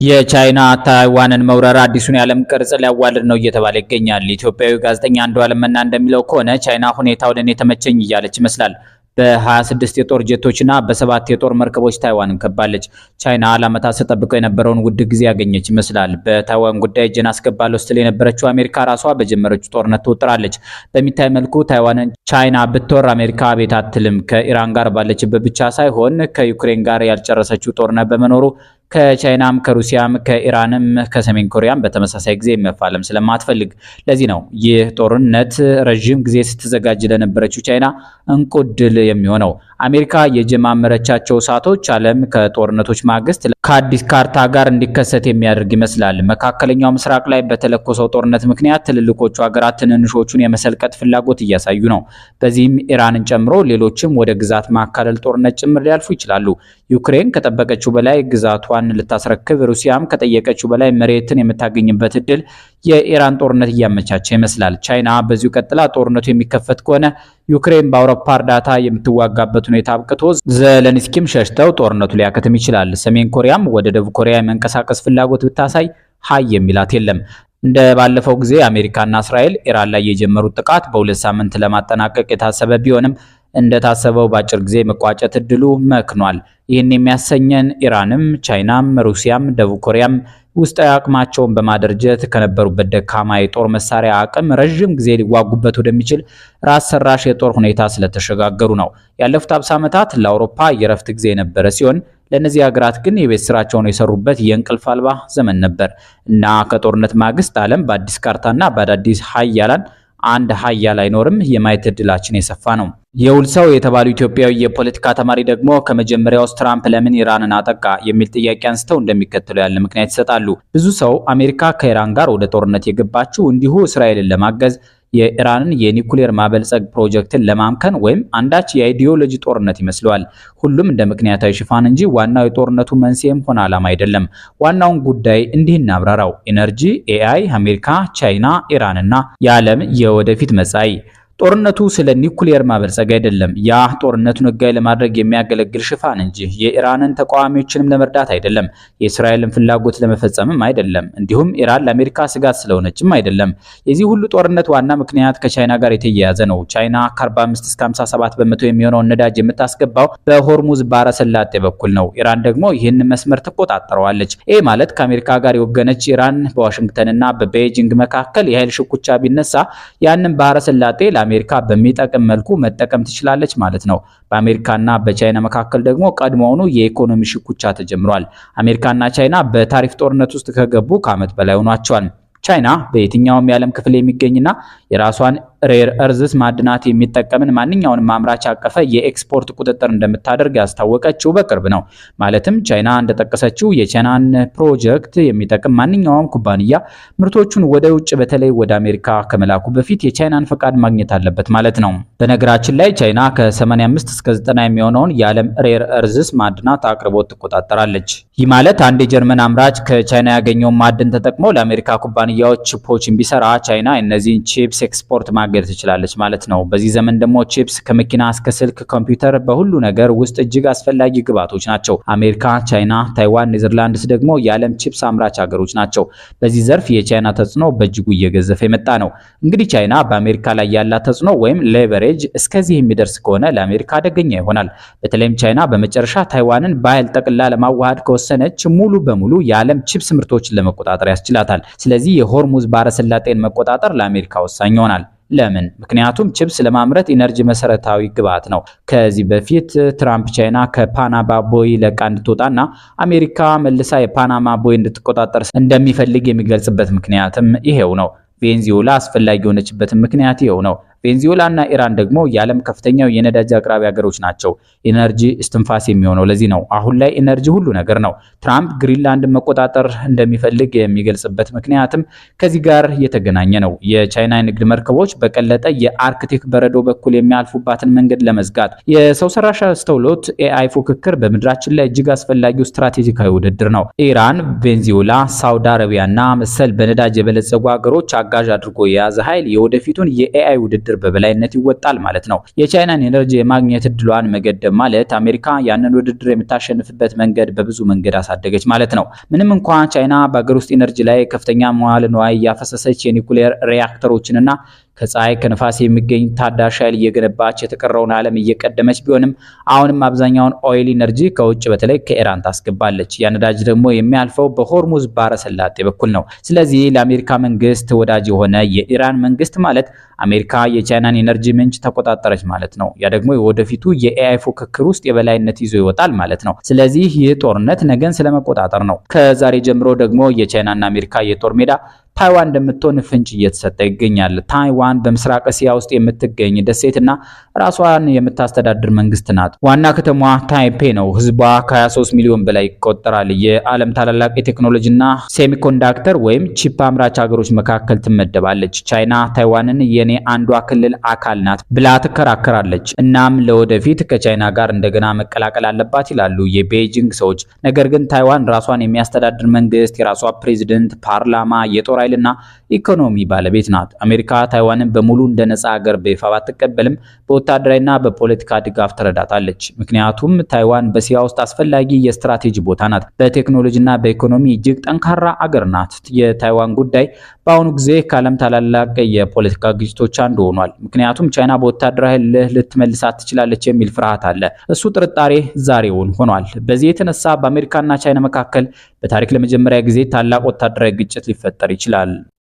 የቻይና ታይዋንን መውረር አዲሱን የዓለም ቅርጽ ሊያዋልድ ነው እየተባለ ይገኛል። ኢትዮጵያዊ ጋዜጠኛ አንዱዓለም መና እንደሚለው ከሆነ ቻይና ሁኔታው ለኔ ተመቸኝ እያለች ይመስላል። በ26 የጦር ጀቶችና በ7 የጦር መርከቦች ታይዋንን ከባለች። ቻይና ለዓመታት ስትጠብቀው የነበረውን ውድ ጊዜ ያገኘች ይመስላል። በታይዋን ጉዳይ እጄን አስገባለሁ ስትል የነበረችው አሜሪካ ራሷ በጀመረችው ጦርነት ትወጥራለች። በሚታይ መልኩ ታይዋንን ቻይና ብትወር አሜሪካ ቤት አትልም። ከኢራን ጋር ባለችበት ብቻ ሳይሆን ከዩክሬን ጋር ያልጨረሰችው ጦርነት በመኖሩ ከቻይናም ከሩሲያም ከኢራንም ከሰሜን ኮሪያም በተመሳሳይ ጊዜ መፋለም ስለማትፈልግ ለዚህ ነው ይህ ጦርነት ረጅም ጊዜ ስትዘጋጅ ለነበረችው ቻይና እንቁ ድል የሚሆነው። አሜሪካ የጀማመረቻቸው እሳቶች ዓለም ከጦርነቶች ማግስት ከአዲስ ካርታ ጋር እንዲከሰት የሚያደርግ ይመስላል። መካከለኛው ምስራቅ ላይ በተለኮሰው ጦርነት ምክንያት ትልልቆቹ ሀገራት ትንንሾቹን የመሰልቀጥ ፍላጎት እያሳዩ ነው። በዚህም ኢራንን ጨምሮ ሌሎችም ወደ ግዛት ማካለል ጦርነት ጭምር ሊያልፉ ይችላሉ። ዩክሬን ከጠበቀችው በላይ ግዛቷን ልታስረክብ፣ ሩሲያም ከጠየቀችው በላይ መሬትን የምታገኝበት እድል የኢራን ጦርነት እያመቻቸ ይመስላል። ቻይና በዚሁ ቀጥላ ጦርነቱ የሚከፈት ከሆነ ዩክሬን በአውሮፓ እርዳታ የምትዋጋበት ሁኔታ አብቅቶ ዘለንስኪም ሸሽተው ጦርነቱ ሊያከትም ይችላል። ሰሜን ኮሪያም ወደ ደቡብ ኮሪያ የመንቀሳቀስ ፍላጎት ብታሳይ ሀይ የሚላት የለም። እንደ ባለፈው ጊዜ አሜሪካና እስራኤል ኢራን ላይ የጀመሩት ጥቃት በ2 ሳምንት ለማጠናቀቅ የታሰበ ቢሆንም እንደታሰበው በአጭር ጊዜ መቋጨት እድሉ መክኗል። ይህን የሚያሰኘን ኢራንም ቻይናም ሩሲያም ደቡብ ኮሪያም ውስጣዊ አቅማቸውን በማደራጀት ከነበሩበት ደካማ የጦር መሳሪያ አቅም ረጅም ጊዜ ሊዋጉበት ወደሚችል ራስ ሰራሽ የጦር ሁኔታ ስለተሸጋገሩ ነው። ያለፉት 50 ዓመታት ለአውሮፓ የረፍት ጊዜ የነበረ ሲሆን ለነዚህ ሀገራት ግን የቤት ስራቸውን የሰሩበት የእንቅልፍ አልባ ዘመን ነበር እና ከጦርነት ማግስት ዓለም በአዲስ ካርታና በአዳዲስ ሀያላን አንድ ሀያል አይኖርም የማየት እድላችን የሰፋ ነው። የውል ሰው የተባሉ ኢትዮጵያዊ የፖለቲካ ተማሪ ደግሞ ከመጀመሪያው ትራምፕ ለምን ኢራንን አጠቃ የሚል ጥያቄ አንስተው እንደሚከተለው ያለ ምክንያት ይሰጣሉ። ብዙ ሰው አሜሪካ ከኢራን ጋር ወደ ጦርነት የገባችው እንዲሁ እስራኤልን ለማገዝ የኢራንን የኒኩሌር ማበልጸግ ፕሮጀክትን ለማምከን ወይም አንዳች የአይዲዮሎጂ ጦርነት ይመስለዋል። ሁሉም እንደ ምክንያታዊ ሽፋን እንጂ ዋናው የጦርነቱ መንስኤም ሆነ ዓላማ አይደለም። ዋናውን ጉዳይ እንዲህ እናብራራው። ኢነርጂ፣ ኤአይ፣ አሜሪካ፣ ቻይና፣ ኢራንና የዓለም የወደፊት መጻኢ። ጦርነቱ ስለ ኒኩሌር ማበልጸግ አይደለም። ያ ጦርነቱን ህጋዊ ለማድረግ የሚያገለግል ሽፋን እንጂ የኢራንን ተቃዋሚዎችንም ለመርዳት አይደለም። የእስራኤልን ፍላጎት ለመፈጸምም አይደለም። እንዲሁም ኢራን ለአሜሪካ ስጋት ስለሆነችም አይደለም። የዚህ ሁሉ ጦርነት ዋና ምክንያት ከቻይና ጋር የተያያዘ ነው። ቻይና ከ45 እስከ 57 በመቶ የሚሆነውን ነዳጅ የምታስገባው በሆርሙዝ ባህረ ሰላጤ በኩል ነው። ኢራን ደግሞ ይህን መስመር ትቆጣጠረዋለች። ይህ ማለት ከአሜሪካ ጋር የወገነች ኢራን በዋሽንግተንና በቤጂንግ መካከል የኃይል ሽኩቻ ቢነሳ ያንን ባህረ ሰላጤ አሜሪካ በሚጠቅም መልኩ መጠቀም ትችላለች ማለት ነው። በአሜሪካና በቻይና መካከል ደግሞ ቀድሞውኑ የኢኮኖሚ ሽኩቻ ተጀምሯል። አሜሪካና ቻይና በታሪፍ ጦርነት ውስጥ ከገቡ ከዓመት በላይ ሆኗቸዋል። ቻይና በየትኛውም የዓለም ክፍል የሚገኝና የራሷን ሬር እርዝስ ማዕድናት የሚጠቀምን ማንኛውንም ማምራች ያቀፈ የኤክስፖርት ቁጥጥር እንደምታደርግ ያስታወቀችው በቅርብ ነው። ማለትም ቻይና እንደጠቀሰችው የቻይናን ፕሮጀክት የሚጠቅም ማንኛውም ኩባንያ ምርቶቹን ወደ ውጭ በተለይ ወደ አሜሪካ ከመላኩ በፊት የቻይናን ፈቃድ ማግኘት አለበት ማለት ነው። በነገራችን ላይ ቻይና ከ85 እስከ 90 የሚሆነውን የዓለም ሬር እርዝስ ማዕድናት አቅርቦት ትቆጣጠራለች። ይህ ማለት አንድ የጀርመን አምራች ከቻይና ያገኘውን ማዕድን ተጠቅሞ ለአሜሪካ ኩባንያዎች ቺፖችን ቢሰራ ቻይና እነዚህን ቺፕስ ኤክስፖርት ማገድ ትችላለች ማለት ነው። በዚህ ዘመን ደግሞ ቺፕስ ከመኪና እስከ ስልክ፣ ኮምፒውተር በሁሉ ነገር ውስጥ እጅግ አስፈላጊ ግብዓቶች ናቸው። አሜሪካ፣ ቻይና፣ ታይዋን፣ ኔዘርላንድስ ደግሞ የዓለም ቺፕስ አምራች ሀገሮች ናቸው። በዚህ ዘርፍ የቻይና ተጽዕኖ በእጅጉ እየገዘፈ የመጣ ነው። እንግዲህ ቻይና በአሜሪካ ላይ ያላት ተጽዕኖ ወይም ሌቨሬጅ እስከዚህ የሚደርስ ከሆነ ለአሜሪካ አደገኛ ይሆናል። በተለይም ቻይና በመጨረሻ ታይዋንን በኃይል ጠቅላ ለማዋሃድ ከወሰነች ሙሉ በሙሉ የዓለም ቺፕስ ምርቶችን ለመቆጣጠር ያስችላታል። ስለዚህ የሆርሙዝ ባህረ ሰላጤን መቆጣጠር ለአሜሪካ ወሳኝ ይሆናል። ለምን? ምክንያቱም ቺፕስ ለማምረት ኢነርጂ መሰረታዊ ግብዓት ነው። ከዚህ በፊት ትራምፕ ቻይና ከፓናማ ቦይ ለቃ እንድትወጣና አሜሪካ መልሳ የፓናማ ቦይ እንድትቆጣጠር እንደሚፈልግ የሚገልጽበት ምክንያትም ይሄው ነው። ቬንዙዌላ አስፈላጊ የሆነችበት ምክንያት ይሄው ነው። ቬንዙዌላ እና ኢራን ደግሞ የዓለም ከፍተኛው የነዳጅ አቅራቢ ሀገሮች ናቸው። ኢነርጂ እስትንፋስ የሚሆነው ለዚህ ነው። አሁን ላይ ኢነርጂ ሁሉ ነገር ነው። ትራምፕ ግሪንላንድን መቆጣጠር እንደሚፈልግ የሚገልጽበት ምክንያትም ከዚህ ጋር የተገናኘ ነው። የቻይና የንግድ መርከቦች በቀለጠ የአርክቲክ በረዶ በኩል የሚያልፉባትን መንገድ ለመዝጋት የሰው ሰራሽ አስተውሎት ኤአይ ፉክክር በምድራችን ላይ እጅግ አስፈላጊው ስትራቴጂካዊ ውድድር ነው። ኢራን፣ ቬንዙዌላ፣ ሳውዲ አረቢያና መሰል በነዳጅ የበለጸጉ ሀገሮች አጋዥ አድርጎ የያዘ ኃይል የወደፊቱን የኤአይ ውድድር ድርድር በበላይነት ይወጣል ማለት ነው። የቻይናን ኤነርጂ የማግኘት እድሏን መገደብ ማለት አሜሪካ ያንን ውድድር የምታሸንፍበት መንገድ በብዙ መንገድ አሳደገች ማለት ነው። ምንም እንኳን ቻይና በአገር ውስጥ ኤነርጂ ላይ ከፍተኛ መዋዕለ ንዋይ እያፈሰሰች የኒውክሌር ሪአክተሮችንና ከፀሐይ ከነፋስ የሚገኝ ታዳሽ ኃይል እየገነባች የተቀረውን ዓለም እየቀደመች ቢሆንም አሁንም አብዛኛውን ኦይል ኢነርጂ ከውጭ በተለይ ከኢራን ታስገባለች። ያ ነዳጅ ደግሞ የሚያልፈው በሆርሙዝ ባህረ ሰላጤ በኩል ነው። ስለዚህ ለአሜሪካ መንግስት ወዳጅ የሆነ የኢራን መንግስት ማለት አሜሪካ የቻይናን ኢነርጂ ምንጭ ተቆጣጠረች ማለት ነው። ያ ደግሞ የወደፊቱ የኤአይ ፉክክር ውስጥ የበላይነት ይዞ ይወጣል ማለት ነው። ስለዚህ ይህ ጦርነት ነገን ስለመቆጣጠር ነው። ከዛሬ ጀምሮ ደግሞ የቻይናና አሜሪካ የጦር ሜዳ ታይዋን እንደምትሆን ፍንጭ እየተሰጠ ይገኛል። ታይዋን በምስራቅ እስያ ውስጥ የምትገኝ ደሴትና ራሷን የምታስተዳድር መንግስት ናት። ዋና ከተማዋ ታይፔ ነው። ህዝቧ ከ23 ሚሊዮን በላይ ይቆጠራል። የዓለም ታላላቅ የቴክኖሎጂና ሴሚኮንዳክተር ወይም ቺፕ አምራች ሀገሮች መካከል ትመደባለች። ቻይና ታይዋንን የኔ አንዷ ክልል አካል ናት ብላ ትከራከራለች። እናም ለወደፊት ከቻይና ጋር እንደገና መቀላቀል አለባት ይላሉ የቤጂንግ ሰዎች። ነገር ግን ታይዋን ራሷን የሚያስተዳድር መንግስት፣ የራሷ ፕሬዝዳንት፣ ፓርላማ፣ የጦር ኃይልና ኢኮኖሚ ባለቤት ናት። አሜሪካ ታይዋንን በሙሉ እንደ ነፃ ሀገር በይፋ ባትቀበልም በወታደራዊና በፖለቲካ ድጋፍ ተረዳታለች። ምክንያቱም ታይዋን በእስያ ውስጥ አስፈላጊ የስትራቴጂ ቦታ ናት። በቴክኖሎጂና በኢኮኖሚ እጅግ ጠንካራ አገር ናት። የታይዋን ጉዳይ በአሁኑ ጊዜ ከዓለም ታላላቅ የፖለቲካ ግጭቶች አንዱ ሆኗል። ምክንያቱም ቻይና በወታደራዊ ኃይል ልትመልሳት ትችላለች የሚል ፍርሃት አለ። እሱ ጥርጣሬ ዛሬውን ሆኗል። በዚህ የተነሳ በአሜሪካና ቻይና መካከል በታሪክ ለመጀመሪያ ጊዜ ታላቅ ወታደራዊ ግጭት ሊፈጠር ይችላል።